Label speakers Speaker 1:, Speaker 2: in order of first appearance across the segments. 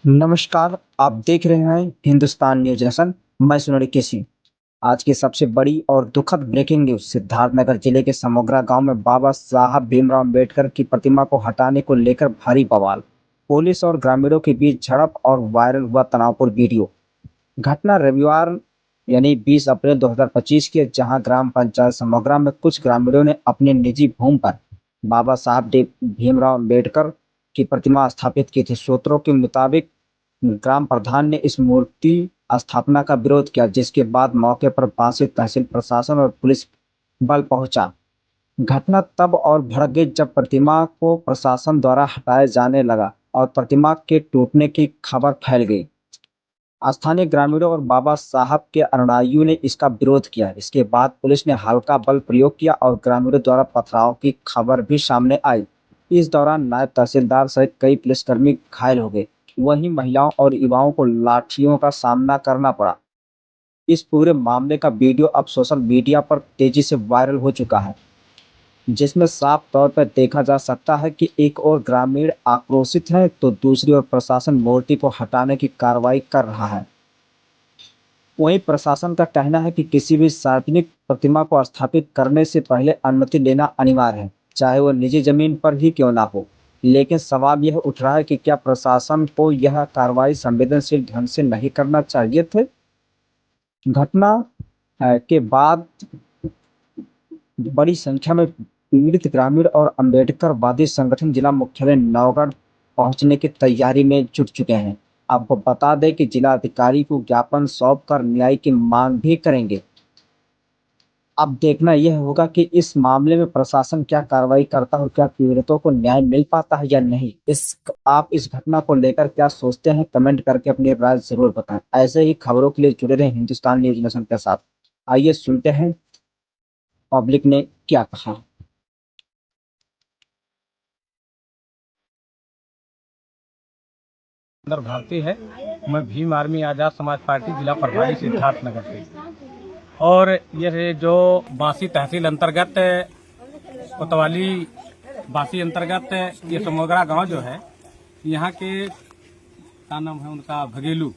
Speaker 1: नमस्कार, आप देख रहे हैं हिंदुस्तान न्यूज़ नेशन। मैं सुनील केसी। आज की सबसे बड़ी और दुखद ब्रेकिंग न्यूज़। सिद्धार्थनगर जिले के समोगरा गांव में बाबा साहब भीमराव अम्बेडकर की प्रतिमा को हटाने को लेकर भारी बवाल। पुलिस और ग्रामीणों के बीच झड़प और वायरल हुआ तनावपूर्ण वीडियो। घटना रविवार यानी 20 अप्रैल 2025 की है, जहां ग्राम पंचायत समोगरा में कुछ ग्रामीणों ने अपनी निजी भूमि पर बाबा साहब भीमराव अम्बेडकर की प्रतिमा स्थापित की थी। सूत्रों के मुताबिक ग्राम प्रधान ने इस मूर्ति स्थापना का विरोध किया, जिसके बाद मौके पर बांसी तहसील प्रशासन और पुलिस बल पहुंचा। घटना तब और भड़क गई जब प्रतिमा को प्रशासन द्वारा हटाया जाने लगा और प्रतिमा के टूटने की खबर फैल गई। स्थानीय ग्रामीणों और बाबा साहब के अनुयायियों ने इसका विरोध किया। इसके बाद पुलिस ने हल्का बल प्रयोग किया और ग्रामीणों द्वारा पथराव की खबर भी सामने आई। इस दौरान नायब तहसीलदार सहित कई पुलिसकर्मी घायल हो गए। वहीं महिलाओं और युवाओं को लाठियों का सामना करना पड़ा। इस पूरे मामले का वीडियो अब सोशल मीडिया पर तेजी से वायरल हो चुका है, जिसमें साफ तौर पर देखा जा सकता है कि एक ओर ग्रामीण आक्रोशित है तो दूसरी ओर प्रशासन मूर्ति को हटाने की कार्रवाई कर रहा है। वहीं प्रशासन का कहना है कि किसी भी सार्वजनिक प्रतिमा को स्थापित करने से पहले अनुमति लेना अनिवार्य है, चाहे वो निजी जमीन पर ही क्यों ना हो। लेकिन सवाल यह उठ रहा है कि क्या प्रशासन को यह कार्रवाई संवेदनशील ढंग से नहीं करना चाहिए थे। घटना के बाद बड़ी संख्या में पीड़ित ग्रामीण और अम्बेडकरवादी संगठन जिला मुख्यालय नौगढ़ पहुंचने की तैयारी में जुट चुके हैं। आपको बता दें कि जिला अधिकारी को ज्ञापन सौंपकर न्याय की मांग भी करेंगे। अब देखना यह होगा कि इस मामले में प्रशासन क्या कार्रवाई करता है और क्या पीड़ितों को न्याय मिल पाता है या नहीं। आप इस घटना को लेकर क्या सोचते हैं, कमेंट करके अपनी राय जरूर बताएं। ऐसे ही खबरों के लिए जुड़े रहें हिंदुस्तान न्यूज़ नेशन के साथ। आइए सुनते हैं पब्लिक ने क्या कहा।
Speaker 2: अंदर भारती है। मैं भीम आर्मी आज़ाद समाज पार्टी जिला प्रभारी सिद्धार्थनगर से। और ये जो बांसी तहसील अंतर्गत कोतवाली बांसी अंतर्गत ये समोगरा गांव जो है, यहाँ के क्या नाम है उनका भगेलू,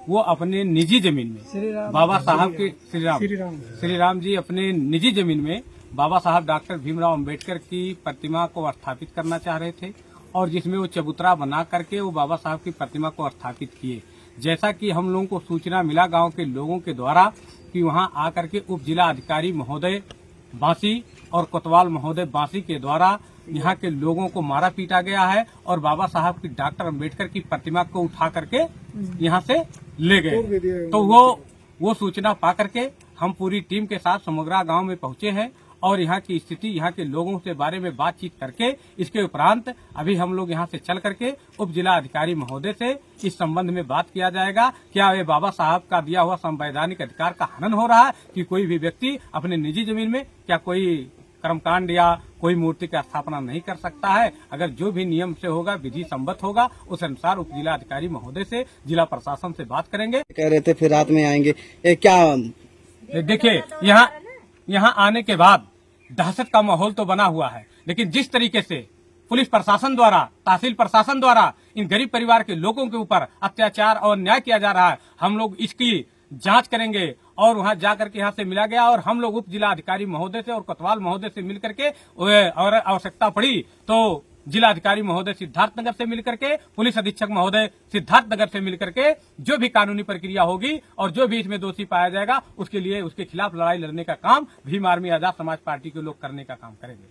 Speaker 2: वो अपने निजी जमीन में बाबा साहब की श्री राम जी अपने निजी जमीन में बाबा साहब डॉक्टर भीमराव अंबेडकर की प्रतिमा को स्थापित करना चाह रहे थे, और जिसमें वो चबूतरा बना करके वो बाबा साहब की प्रतिमा को स्थापित किए। जैसा कि हम लोगों को सूचना मिला गांव के लोगों के द्वारा कि वहां आकर के उप जिला अधिकारी महोदय बांसी और कोतवाल महोदय बांसी के द्वारा यहाँ के लोगों को मारा पीटा गया है और बाबा साहब की डॉक्टर अंबेडकर की प्रतिमा को उठा करके यहाँ से ले गए। तो वो सूचना पा करके हम पूरी टीम के साथ समोगरा गांव में पहुंचे हैं और यहाँ की स्थिति, यहाँ के लोगों के बारे में बातचीत करके इसके उपरांत अभी हम लोग यहाँ से चल करके उप जिला अधिकारी महोदय से इस संबंध में बात किया जाएगा। क्या ये बाबा साहब का दिया हुआ संवैधानिक अधिकार का हनन हो रहा है कि कोई भी व्यक्ति अपने निजी जमीन में क्या कोई कर्मकांड या कोई मूर्ति की स्थापना नहीं कर सकता है। अगर जो भी नियम से होगा, विधि सम्मत होगा, उस अनुसार उप जिला अधिकारी महोदय से जिला प्रशासन से बात करेंगे।
Speaker 3: कह रहे थे फिर रात में आएंगे, क्या
Speaker 2: देखिए यहाँ आने के बाद दहशत का माहौल तो बना हुआ है, लेकिन जिस तरीके से पुलिस प्रशासन द्वारा, तहसील प्रशासन द्वारा इन गरीब परिवार के लोगों के ऊपर अत्याचार और अन्याय किया जा रहा है, हम लोग इसकी जांच करेंगे। और वहां जाकर के यहाँ से मिला गया और हम लोग उप जिला अधिकारी महोदय से और कोतवाल महोदय से मिल करके और आवश्यकता पड़ी तो जिला अधिकारी महोदय सिद्धार्थनगर से मिलकर के, पुलिस अधीक्षक महोदय सिद्धार्थनगर से मिलकर के जो भी कानूनी प्रक्रिया होगी और जो भी इसमें दोषी पाया जाएगा उसके लिए उसके खिलाफ लड़ाई लड़ने का काम भीम आर्मी आजाद समाज पार्टी के लोग करने का काम करेंगे।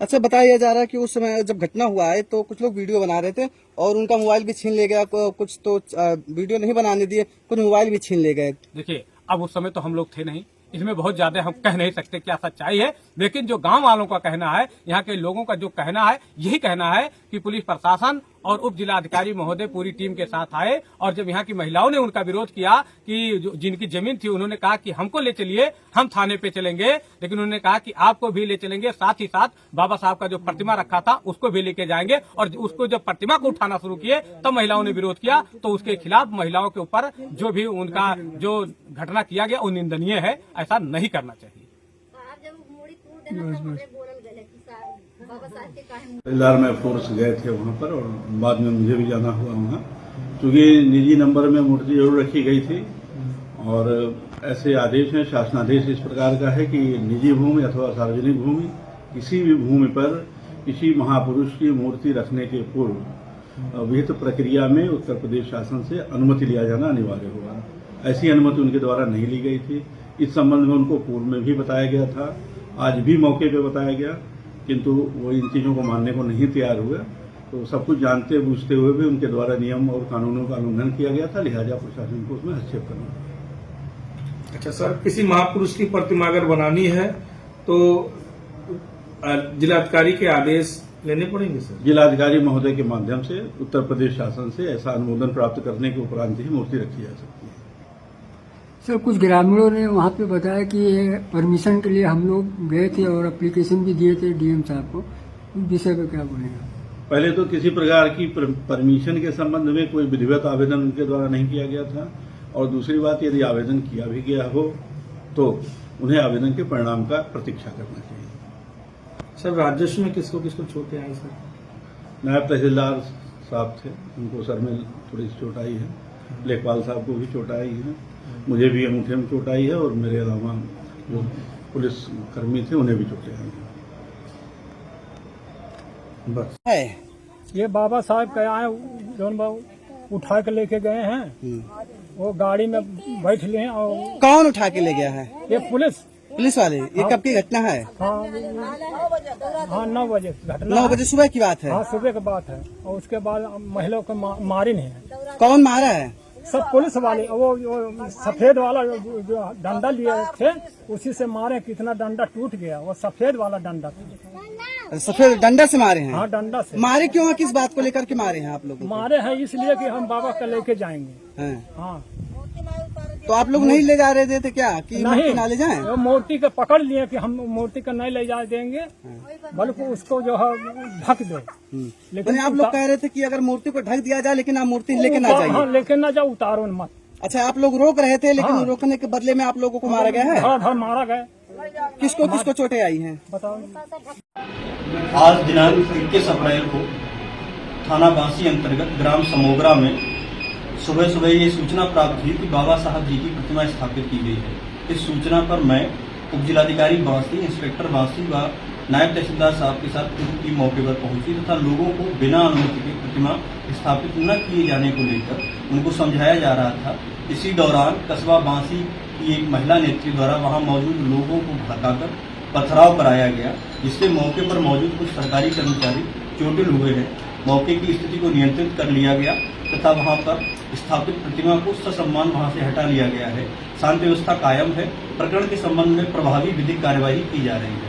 Speaker 3: अच्छा, बताया जा रहा है कि उस समय जब घटना हुआ है तो कुछ लोग वीडियो बना रहे थे और उनका मोबाइल भी छीन ले गया, कुछ तो वीडियो नहीं बनाने दिए, कुछ मोबाइल भी छीन ले गए।
Speaker 2: देखिए, अब उस समय तो हम लोग थे नहीं, इसमें बहुत ज्यादा हम कह नहीं सकते क्या सच्चाई है, लेकिन जो गांव वालों का कहना है, यहाँ के लोगों का जो कहना है, यही कहना है कि पुलिस प्रशासन और उप जिला अधिकारी महोदय पूरी टीम के साथ आए और जब यहाँ की महिलाओं ने उनका विरोध किया कि जिनकी जमीन थी, उन्होंने कहा कि हमको ले चलिए, हम थाने पे चलेंगे, लेकिन उन्होंने कहा कि आपको भी ले चलेंगे, साथ ही साथ बाबा साहब का जो प्रतिमा रखा था उसको भी लेके जाएंगे। और उसको जब प्रतिमा को उठाना शुरू किए तब महिलाओं ने विरोध किया, तो उसके खिलाफ महिलाओं के ऊपर जो भी उनका जो घटना किया गया वो निंदनीय है, ऐसा नहीं करना चाहिए।
Speaker 4: परिवार में फोर्स गए थे वहाँ पर और बाद में मुझे भी जाना हुआ वहाँ। चूंकि निजी नंबर में मूर्ति जरूर रखी गई थी और ऐसे आदेश हैं, शासनादेश इस प्रकार का है कि निजी भूमि अथवा सार्वजनिक भूमि, किसी भी भूमि पर किसी महापुरुष की मूर्ति रखने के पूर्व विहित प्रक्रिया में उत्तर प्रदेश शासन से अनुमति लिया जाना अनिवार्य होगा। ऐसी अनुमति उनके द्वारा नहीं ली गई थी। इस संबंध में उनको पूर्व में भी बताया गया था, आज भी मौके पर बताया गया, किंतु वो इन चीजों को मानने को नहीं तैयार हुए। तो सब कुछ जानते बूझते हुए भी उनके द्वारा नियम और कानूनों का उल्लंघन किया गया था, लिहाजा प्रशासन को उसमें हस्तक्षेप करना।
Speaker 5: अच्छा सर, किसी महापुरुष की प्रतिमा अगर बनानी है तो जिलाधिकारी के आदेश लेने पड़ेंगे सर?
Speaker 4: जिलाधिकारी महोदय के माध्यम से उत्तर प्रदेश शासन से ऐसा अनुमोदन प्राप्त करने के उपरांत ही मूर्ति रखी जा सकती है।
Speaker 6: सर, कुछ ग्रामीणों ने वहाँ पे बताया कि ये परमिशन के लिए हम लोग गए थे और एप्लीकेशन भी दिए थे डीएम साहब को। इस विषय पर क्या बोलेंगे?
Speaker 4: पहले तो किसी प्रकार की परमिशन के संबंध में कोई विधिवत आवेदन उनके द्वारा नहीं किया गया था, और दूसरी बात, यदि आवेदन किया भी गया हो तो उन्हें आवेदन के परिणाम का प्रतीक्षा करना चाहिए।
Speaker 5: सर, राजस्व में किसको किसको चोटें आई सर?
Speaker 4: नायब तहसीलदार साहब थे, उनको सर में थोड़ी सी चोट आई है, लेखपाल साहब को भी चोट आई है, मुझे भी अंगूठे में चोट आई है, और मेरे अलावा जो पुलिस कर्मी थे उन्हें भी चोटें आई हैं। बस
Speaker 3: है
Speaker 7: ये बाबा साहब के आए जौन बाबू उठा के लेके गए हैं, वो गाड़ी में बैठ लिए हैं और
Speaker 3: कौन उठा के ले गया है?
Speaker 7: ये
Speaker 3: पुलिस वाले? ये कब की घटना है?
Speaker 7: हाँ 9 बजे घटना
Speaker 3: 9 बजे सुबह की बात है।
Speaker 7: हाँ सुबह की बात है। और उसके बाद महिलाओं को मारे नहीं है।
Speaker 3: कौन मारा है?
Speaker 7: सब पुलिस वाले, वो सफेद वाला जो डंडा लिए थे उसी से मारे। कितना डंडा टूट गया, वो सफेद वाला डंडा था।
Speaker 3: सफेद डंडा से मारे हैं?
Speaker 7: हाँ डंडा से
Speaker 3: मारे क्यों है? किस बात को लेकर के मारे हैं आप लोग?
Speaker 7: मारे हैं इसलिए कि हम बाबा का लेके जाएंगे।
Speaker 3: हैं।
Speaker 7: हाँ
Speaker 3: तो आप लोग नहीं ले जा रहे थे क्या कि मूर्ति ना ले जाएं?
Speaker 7: वो मूर्ति को पकड़ लिए कि हम मूर्ति को नहीं ले जा देंगे, बल्कि उसको जो है ढक दो।
Speaker 3: लेकिन आप लोग कह रहे थे कि अगर मूर्ति को ढक दिया जाए लेकिन आप मूर्ति लेके ना जाइए।
Speaker 7: हाँ लेके ना जाओ, उतारो मत।
Speaker 3: अच्छा, आप लोग रोक रहे थे, लेकिन रोकने के बदले में आप लोगों को मारा गया है?
Speaker 7: धड़ मारा गया।
Speaker 3: किसको किसको चोटें आई हैं?
Speaker 7: बताओ।
Speaker 8: आज दिनांक 21 अप्रैल को थाना बांसी अंतर्गत ग्राम समोगरा में सुबह सुबह ये सूचना प्राप्त हुई कि बाबा साहब जी की प्रतिमा स्थापित की गई है। इस सूचना पर मैं उप जिलाधिकारी बांसी, इंस्पेक्टर बांसी व नायब तहसीलदार साहब के साथ टीम मौके पर पहुंची तथा लोगों को बिना अनुमति के प्रतिमा स्थापित न किए जाने को लेकर उनको समझाया जा रहा था। इसी दौरान कस्बा बांसी की एक महिला नेत्री द्वारा वहां मौजूद लोगों को भड़काकर पथराव कराया गया, जिससे मौके पर मौजूद कुछ सरकारी कर्मचारी चोटिल हुए हैं। मौके की स्थिति को नियंत्रित कर लिया गया तथा वहां पर स्थापित प्रतिमा को ससम्मान वहां से हटा लिया गया है। शांति व्यवस्था कायम है। प्रकरण के संबंध में प्रभावी विधिक कार्यवाही की जा रही है।